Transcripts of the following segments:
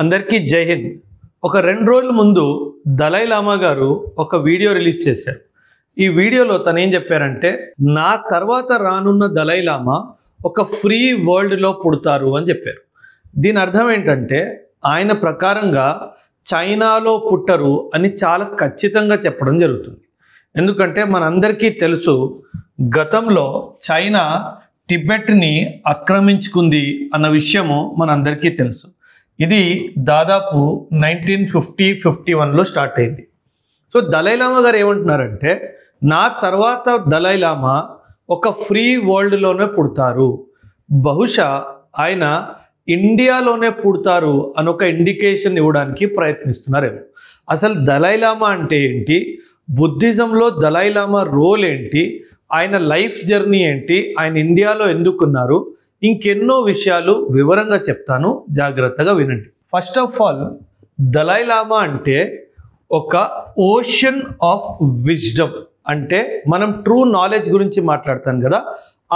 అందరికీ జై హింద్. ఒక 2 రోజుల ముందు దలై లామా గారు ఒక వీడియో రిలీజ్ చేశారు. ఈ వీడియోలో తను ఏం చెప్పారంటే, నా తర్వాత రానున్న దలై లామా ఒక ఫ్రీ వరల్డ్లో పుడతారు అని చెప్పారు. దీని అర్థం ఏంటంటే, ఆయన ప్రకారంగా చైనాలో పుట్టరు అని చాలా ఖచ్చితంగా చెప్పడం జరుగుతుంది. ఎందుకంటే మనందరికీ తెలుసు, గతంలో చైనా టిబెట్ని ఆక్రమించుకుంది అన్న విషయము మనందరికీ తెలుసు. ఇది దాదాపు 1950-51లో స్టార్ట్ అయింది. సో దలై లామా గారు ఏమంటున్నారంటే, నా తర్వాత దలై లామా ఒక ఫ్రీ వరల్డ్లోనే పుడతారు, బహుశా ఆయన ఇండియాలోనే పుడతారు అని ఒక ఇండికేషన్ ఇవ్వడానికి ప్రయత్నిస్తున్నారేమో. అసలు దలై లామా అంటే ఏంటి, బుద్ధిజంలో దలై లామా రోల్ ఏంటి, ఆయన లైఫ్ జర్నీ ఏంటి, ఆయన ఇండియాలో ఎందుకున్నారు, ఇంకెన్నో విషయాలు వివరంగా చెప్తాను, జాగ్రత్తగా వినండి. ఫస్ట్ ఆఫ్ ఆల్, దలై లామా అంటే ఒక ఓషన్ ఆఫ్ విజ్డమ్. అంటే మనం ట్రూ నాలెడ్జ్ గురించి మాట్లాడతాం కదా,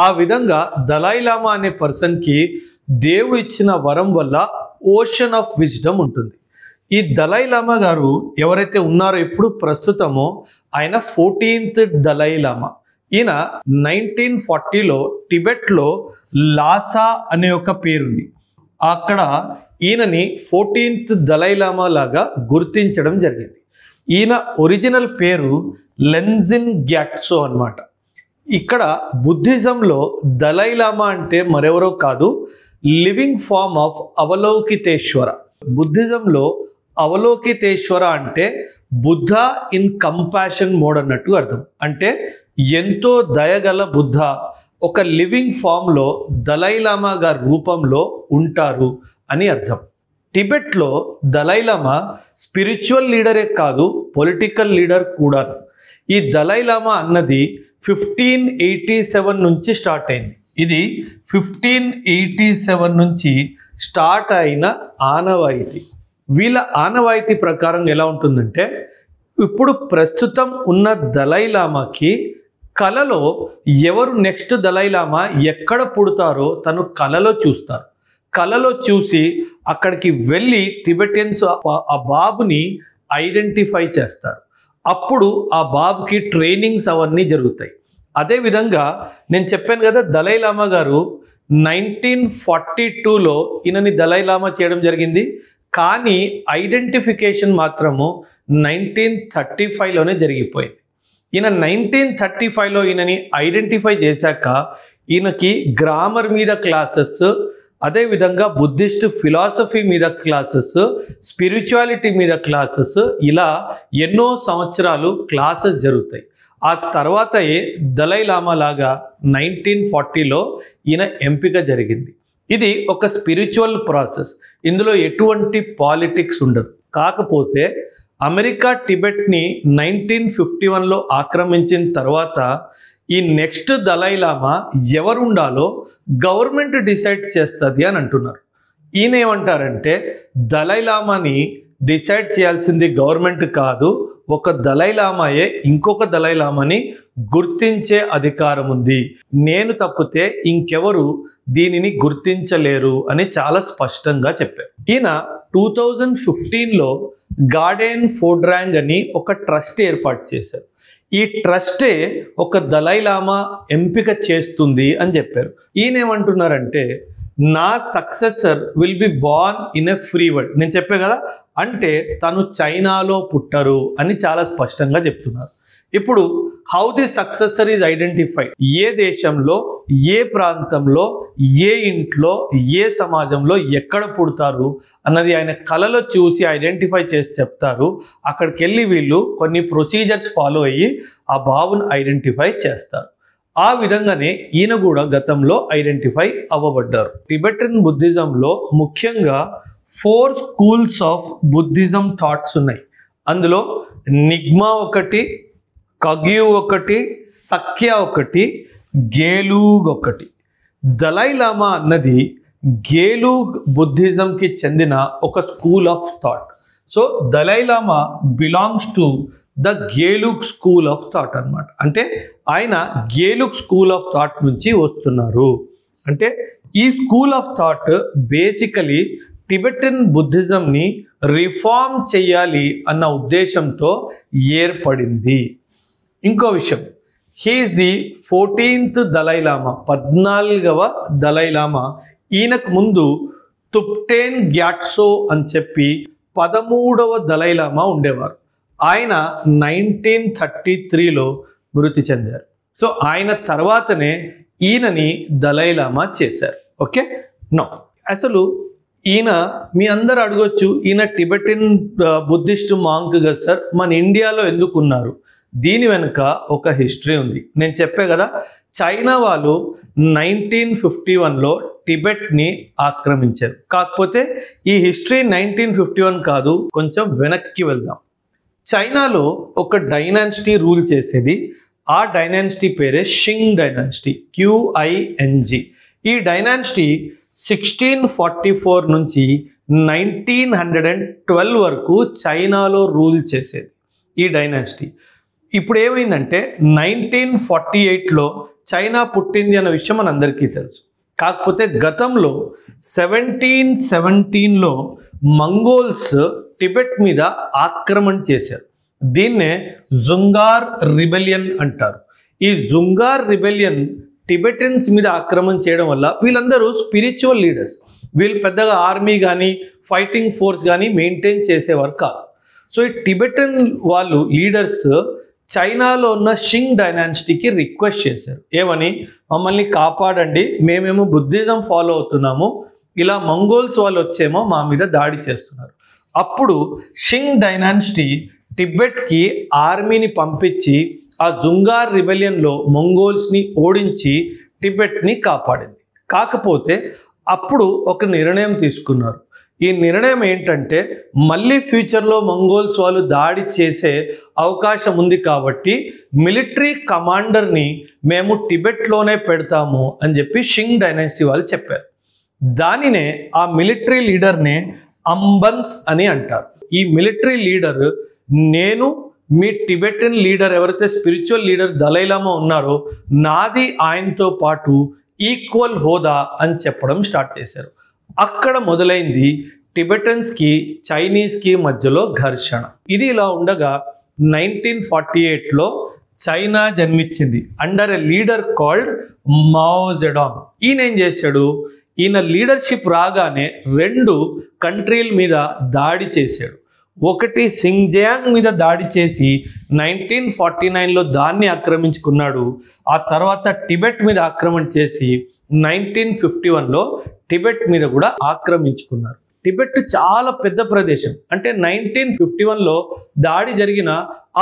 ఆ విధంగా దలై లామా అనే పర్సన్కి దేవుడు ఇచ్చిన వరం వల్ల ఓషన్ ఆఫ్ విజ్డమ్ ఉంటుంది. ఈ దలై లామా గారు ఎవరైతే ఉన్నారో ఇప్పుడు ప్రస్తుతమో, ఆయన 14th దలై లామా. ఈయన 1940లో టిబెట్లో లాసా అనే ఒక పేరుంది. అక్కడ ఈయనని 14th దలై లామా లాగా గుర్తించడం జరిగింది. ఈయన ఒరిజినల్ పేరు లెన్జిన్ గ్యాట్సో అన్నమాట. ఇక్కడ బుద్ధిజంలో దలై లామా అంటే మరెవరో కాదు, లివింగ్ ఫార్మ్ ఆఫ్ అవలోకితేశ్వర. బుద్ధిజంలో అవలోకితేశ్వర అంటే బుద్ధ ఇన్ కంపాషన్ మోడ్ అన్నట్టు అర్థం. అంటే ఎంతో దయగల బుద్ధ ఒక లివింగ్ ఫామ్లో దలై లామా గారి రూపంలో ఉంటారు అని అర్థం. టిబెట్లో దలై లామా స్పిరిచువల్ లీడరే కాదు, పొలిటికల్ లీడర్ కూడా. ఈ దలై లామా అన్నది 1587 నుంచి స్టార్ట్ అయింది. ఇది 1587 నుంచి స్టార్ట్ అయిన ఆనవాయితీ. వీళ్ళ ఆనవాయితీ ప్రకారం ఎలా ఉంటుందంటే, ఇప్పుడు ప్రస్తుతం ఉన్న దలై లామాకి కలలో ఎవరు నెక్స్ట్ దలై లామా ఎక్కడ పుడతారో తను కలలో చూస్తారు. కలలో చూసి అక్కడికి వెళ్ళి టిబెటియన్స్ ఆ బాబుని ఐడెంటిఫై చేస్తారు. అప్పుడు ఆ బాబుకి ట్రైనింగ్స్ అవన్నీ జరుగుతాయి. అదేవిధంగా నేను చెప్పాను కదా, దలై లామా గారు 1942లో ఈయనని దలై లామా చేయడం జరిగింది. కానీ ఐడెంటిఫికేషన్ మాత్రము 1935లోనే జరిగిపోయింది. ఈయన 1935లో ఈయనని ఐడెంటిఫై చేశాక ఈయనకి గ్రామర్ మీద క్లాసెస్, అదేవిధంగా బుద్ధిస్ట్ ఫిలాసఫీ మీద క్లాసెస్, స్పిరిచువాలిటీ మీద క్లాసెస్, ఇలా ఎన్నో సంవత్సరాలు క్లాసెస్ జరుగుతాయి. ఆ తర్వాతయే దలై లామా లాగా 1940లో ఈయన ఎంపిక జరిగింది. ఇది ఒక స్పిరిచువల్ ప్రాసెస్, ఇందులో ఎటువంటి పాలిటిక్స్ ఉండదు. కాకపోతే అమెరికా టిబెట్ని 1951లో ఆక్రమించిన తర్వాత ఈ నెక్స్ట్ దలై లామా ఎవరు ఉండాలో గవర్నమెంట్ డిసైడ్ చేస్తుంది అని అంటున్నారు. ఈయన ఏమంటారంటే, దలై లామాని డిసైడ్ చేయాల్సింది గవర్నమెంట్ కాదు, ఒక దలై లామాయే ఇంకొక దలై లామాని గుర్తించే అధికారం ఉంది, నేను తప్పితే ఇంకెవరు దీనిని గుర్తించలేరు అని చాలా స్పష్టంగా చెప్పారు. ఈయన 2015లో గార్డెన్ ఫోడ్రాంగ్ అని ఒక ట్రస్ట్ ఏర్పాటు చేశారు. ఈ ట్రస్టే ఒక దలై లామా ఎంపిక చేస్తుంది అని చెప్పారు. ఈయన ఏమంటున్నారంటే, నా successor will be born in a free world. నేను చెప్పే కదా, అంటే తను చైనాలో పుట్టరు అని చాలా స్పష్టంగా చెప్తున్నారు. ఇప్పుడు how the successor is identified, ఏ దేశంలో, ఏ ప్రాంతంలో, ఏ ఇంట్లో, ఏ సమాజంలో ఎక్కడ పుడతారు అన్నది ఆయన కలలో చూసి ఐడెంటిఫై చేసి చెప్తారు. అక్కడికి వెళ్ళి వీళ్ళు కొన్ని ప్రొసీజర్స్ ఫాలో అయ్యి ఆ బాబును ఐడెంటిఫై చేస్తారు. ఆ విధంగానే ఈయన కూడా గతంలో ఐడెంటిఫై అవ్వబడ్డారు. టిబెటన్ బుద్ధిజంలో ముఖ్యంగా 4 స్కూల్స్ ఆఫ్ బుద్ధిజం థాట్స్ ఉన్నాయి. అందులో నిగ్మా ఒకటి, కగ్యూ ఒకటి, సఖ్య ఒకటి, గేలూగ్ ఒకటి. దలై లామా అన్నది గేలూగ్ బుద్ధిజంకి చెందిన ఒక school of thought. So Dalai Lama belongs to the Gelug school of thought అన్నమాట. అంటే ఆయన గేలుగ్ స్కూల్ ఆఫ్ థాట్ నుంచి వస్తున్నారు. అంటే ఈ school of thought basically Tibetan బుద్ధిజంని రిఫార్మ్ చేయాలి అన్న ఉద్దేశంతో ఏర్పడింది. ఇంకో విషయం, హీఈస్ ది 14th దలైలామా, 14వ దలైలామా. ఈయనకు ముందు తుప్టేన్ గ్యాట్సో అని చెప్పి 13వ దలైలామా ఉండేవారు. ఆయన 1933లో మృతి చెందారు. సో ఆయన తర్వాతనే ఈయనని దలైలామా చేశారు. ఓకే, నో అసలు ఈయన మీ అందరూ అడగొచ్చు, ఈయన టిబెటన్ బుద్ధిస్ట్ మాంక్ కదా సార్, మన ఇండియాలో ఎందుకు ఉన్నారు? దీని వెనుక ఒక హిస్టరీ ఉంది. నేను చెప్పే కదా, చైనా వాళ్ళు 1951లో టిబెట్ని ఆక్రమించారు. కాకపోతే ఈ హిస్టరీ 1951 కాదు, కొంచెం వెనక్కి వెళ్దాం. చైనాలో ఒక డైనాసిటీ రూల్ చేసేది. ఆ డైనాసిటీ పేరే షింగ్ డైనాసిటీ, QING. ఈ డైనాసిటీ 1644 నుంచి 1912 వరకు చైనాలో రూల్ చేసేది ఈ డైనాసిటీ. ఇప్పుడు ఏమైందంటే 1948లో చైనా పుట్టింది అన్న విషయం మనందరికీ తెలుసు. కాకపోతే గతంలో 1717లో మంగోల్స్ టిబెట్ మీద ఆక్రమణ చేశారు. దీన్నే జుంగార్ రిబెలియన్ అంటారు. ఈ జుంగార్ రిబెలియన్ టిబెటన్స్ మీద ఆక్రమణ చేయడం వల్ల వీళ్ళందరూ స్పిరిచువల్ లీడర్స్, వీళ్ళు పెద్దగా ఆర్మీ కానీ ఫైటింగ్ ఫోర్స్ కానీ మెయింటైన్ చేసేవారు కాదు. సో ఈ టిబెటన్ వాళ్ళు లీడర్స్ చైనాలో ఉన్న షింగ్ డైనాసిటీకి రిక్వెస్ట్ చేశారు. ఏమని? మమ్మల్ని కాపాడండి, మేమేమో బుద్ధిజం ఫాలో అవుతున్నాము, ఇలా మంగోల్స్ వాళ్ళు వచ్చేమో మా మీద దాడి చేస్తున్నారు. అప్పుడు షింగ్ డైనాసిటీ టిబెట్కి ఆర్మీని పంపించి ఆ జుంగార్ రిబెలియన్లో మంగోల్స్ని ఓడించి టిబెట్ని కాపాడింది. కాకపోతే అప్పుడు ఒక నిర్ణయం తీసుకున్నారు. ఈ నిర్ణయం ఏంటంటే, మళ్ళీ ఫ్యూచర్లో మంగోల్స్ వాళ్ళు దాడి చేసే అవకాశం ఉంది కాబట్టి మిలిటరీ కమాండర్ని మేము టిబెట్లోనే పెడతాము అని చెప్పి షింగ్ డైనాసిటీ వాళ్ళు చెప్పారు. దానినే ఆ మిలిటరీ లీడర్నే అంబన్స్ అని అంటారు. ఈ మిలిటరీ లీడర్, నేను మీ టిబెటన్ లీడర్ ఎవరైతే స్పిరిచువల్ లీడర్ దలైలామా ఉన్నారో నాది ఆయనతో పాటు ఈక్వల్ హోదా అని చెప్పడం స్టార్ట్ చేశారు. అక్కడ మొదలైంది టిబెటన్స్కి చైనీస్కి మధ్యలో ఘర్షణ. ఇది ఇలా ఉండగా 1948లో చైనా జన్మించింది under a leader called Mao Zedong. ఈయన ఏం చేశాడు? ఈయన లీడర్షిప్ రాగానే 2 కంట్రీల మీద దాడి చేశాడు. ఒకటి సింగ్జియాంగ్ మీద దాడి చేసి 1949లో దాన్ని ఆక్రమించుకున్నాడు. ఆ తర్వాత టిబెట్ మీద ఆక్రమణ చేసి 1951లో టిబెట్ మీద కూడా ఆక్రమించుకున్నారు. టిబెట్ చాలా పెద్ద ప్రదేశం. అంటే 1951లో దాడి జరిగిన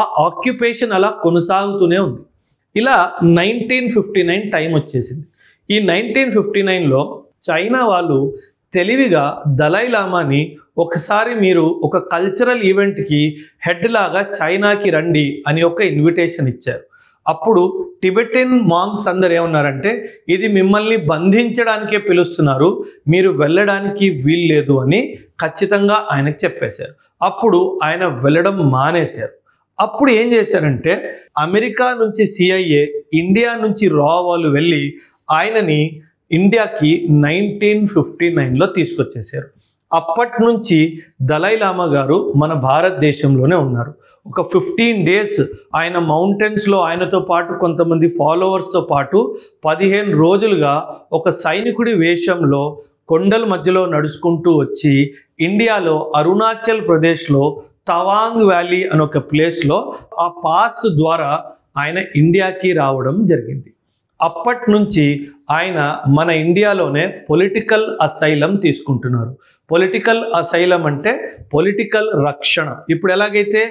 ఆ ఆక్యుపేషన్ అలా కొనసాగుతూనే ఉంది. ఇలా 1959 టైం వచ్చేసింది. ఈ 1959లో చైనా వాళ్ళు తెలివిగా దలైలామాని ఒకసారి మీరు ఒక కల్చరల్ ఈవెంట్కి హెడ్ లాగా చైనాకి రండి అని ఒక ఇన్విటేషన్ ఇచ్చారు. అప్పుడు టిబెటన్ మాంక్స్ అందరు ఏమన్నారంటే, ఇది మిమ్మల్ని బంధించడానికే పిలుస్తున్నారు, మీరు వెళ్ళడానికి వీల్లేదు అని ఖచ్చితంగా ఆయనకు చెప్పేశారు. అప్పుడు ఆయన వెళ్ళడం మానేశారు. అప్పుడు ఏం చేశారంటే, అమెరికా నుంచి CIA, ఇండియా నుంచి రా వాళ్ళు వెళ్ళి ఆయనని ఇండియాకి 1959లో తీసుకొచ్చేసారు. అప్పటి నుంచి దలైలామా గారు మన భారతదేశంలోనే ఉన్నారు. ఒక 15 డేస్ ఆయన మౌంటైన్స్లో ఆయనతో పాటు కొంతమంది ఫాలోవర్స్తో పాటు 15 రోజులుగా ఒక సైనికుడి వేషంలో కొండల మధ్యలో నడుచుకుంటూ వచ్చి ఇండియాలో అరుణాచల్ ప్రదేశ్లో తవాంగ్ వ్యాలీ అని ఒక ప్లేస్లో ఆ పాస్ ద్వారా ఆయన ఇండియాకి రావడం జరిగింది. అప్పటి నుంచి ఆయన మన ఇండియాలోనే పొలిటికల్ అసైలం తీసుకుంటున్నారు. పొలిటికల్ అసైలం అంటే పొలిటికల్ రక్షణ. ఇప్పుడు ఎలాగైతే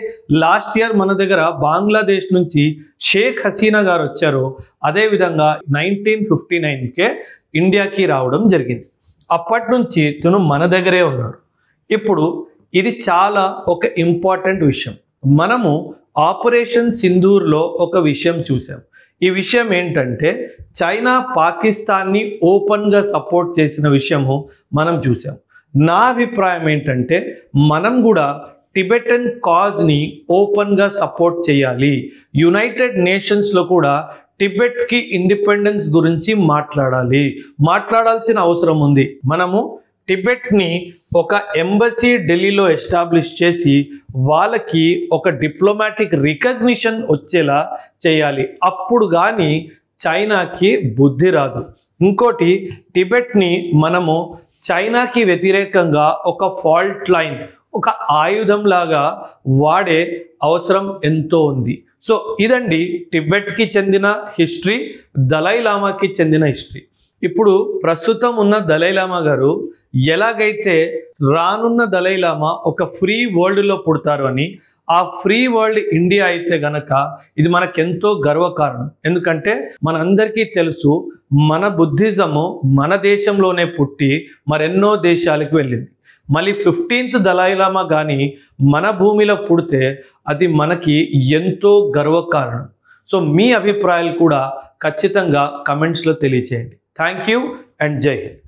లాస్ట్ ఇయర్ మన దగ్గర బంగ్లాదేశ్ నుంచి షేక్ హసీనా గారు వచ్చారో అదేవిధంగా 1959కే ఇండియాకి రావడం జరిగింది. అప్పటి నుంచి తను మన దగ్గరే ఉన్నారు. ఇప్పుడు ఇది చాలా ఒక ఇంపార్టెంట్ విషయం. మనము ఆపరేషన్ సింధూర్లో ఒక విషయం చూసాం. ఈ విషయం ఏంటంటే, చైనా పాకిస్తాన్ని ఓపెన్గా సపోర్ట్ చేసిన విషయము మనం చూసాం. నా అభిప్రాయం ఏంటంటే, మనం కూడా టిబెటన్ కాజ్ని ఓపెన్గా సపోర్ట్ చేయాలి. యునైటెడ్ నేషన్స్లో కూడా టిబెట్కి ఇండిపెండెన్స్ గురించి మాట్లాడాల్సిన అవసరం ఉంది. మనము టిబెట్ని ఒక ఎంబసీ ఢిల్లీలో ఎస్టాబ్లిష్ చేసి వాళ్ళకి ఒక డిప్లొమాటిక్ రికగ్నిషన్ వచ్చేలా చేయాలి. అప్పుడు కానీ చైనాకి బుద్ధి రాదు. ఇంకోటి, టిబెట్ని మనము చైనాకి వ్యతిరేకంగా ఒక ఫాల్ట్ లైన్, ఒక ఆయుధం లాగా వాడే అవసరం ఎంతో ఉంది. సో ఇదండి టిబెట్కి చెందిన హిస్టరీ, దలైలామాకి చెందిన హిస్టరీ. ఇప్పుడు ప్రస్తుతం ఉన్న దలైలామా గారు ఎలాగైతే రానున్న దలైలామా ఒక ఫ్రీ వరల్డ్లో పుడతారు అని, ఆ ఫ్రీ వరల్డ్ ఇండియా అయితే గనక ఇది మనకెంతో గర్వకారణం. ఎందుకంటే మనందరికీ తెలుసు, మన బుద్ధిజము మన దేశంలోనే పుట్టి మరెన్నో దేశాలకు వెళ్ళింది. మళ్ళీ 15th దలైలామా కానీ మన భూమిలో పుడితే అది మనకి ఎంతో గర్వకారణం. సో మీ అభిప్రాయాలు కూడా ఖచ్చితంగా కమెంట్స్లో తెలియచేయండి. థ్యాంక్ యూ అండ్ జై హింద్.